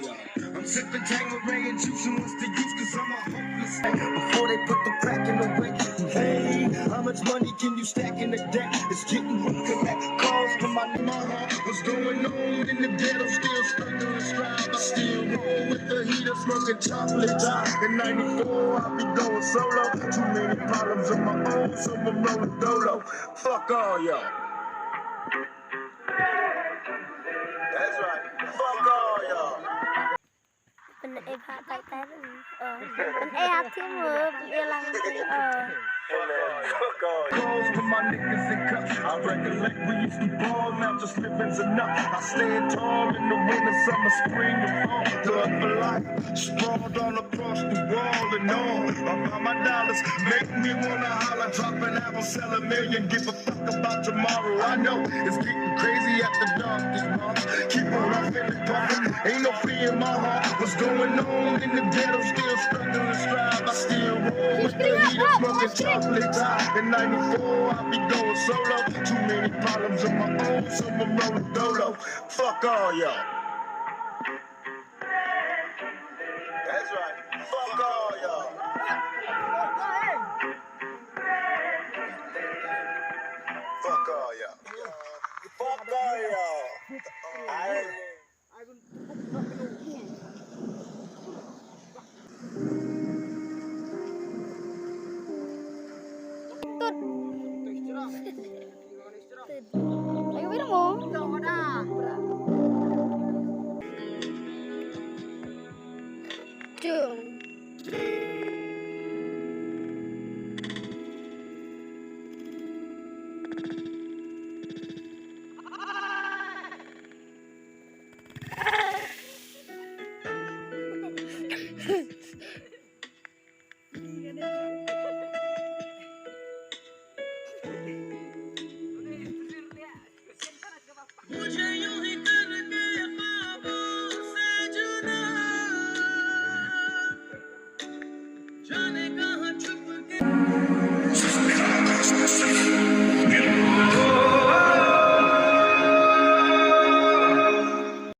I'm sipping Tanqueray and juicing what's the use, cause I'm a hopeless before they put the crack in the way. Hey, how much money can you stack in a day? It's getting rough, collect calls from my heart. What's going on in the ghetto? Still struggling, strive. I still roll with the heater, smoking chocolate die. In 94, I be going solo. Too many problems of my own, so I'm rolling dolo. Fuck all y'all. That's right. Fuck all y'all. เป็นไอ้พาไตแต่เป็นไอ้ฮักที่มือเป็นไอ้ลังตีCalls for my niggas in cups. I recollect we used to ball, now just living's enough. I stand tall in the winter, summer, spring, and fall. Thug for life, sprawled all across the wall and all. About my dollars, make me wanna holler, drop an album, sell a million, give a fuck about tomorrow. I know it's getting crazy after dark this month. Keep on roughing and puffing, ain't no fear in my heart. What's going on in the ghetto? Still struggling, strive. I still roll with the heater, smoking chocolate tie. In 94, I be going solo. Too many problems of my own, so I'm rolling dolo. Fuck all y'all. That's right. Fuck all y'all. Fuck all y'all. Fuck all y'all. Tuh.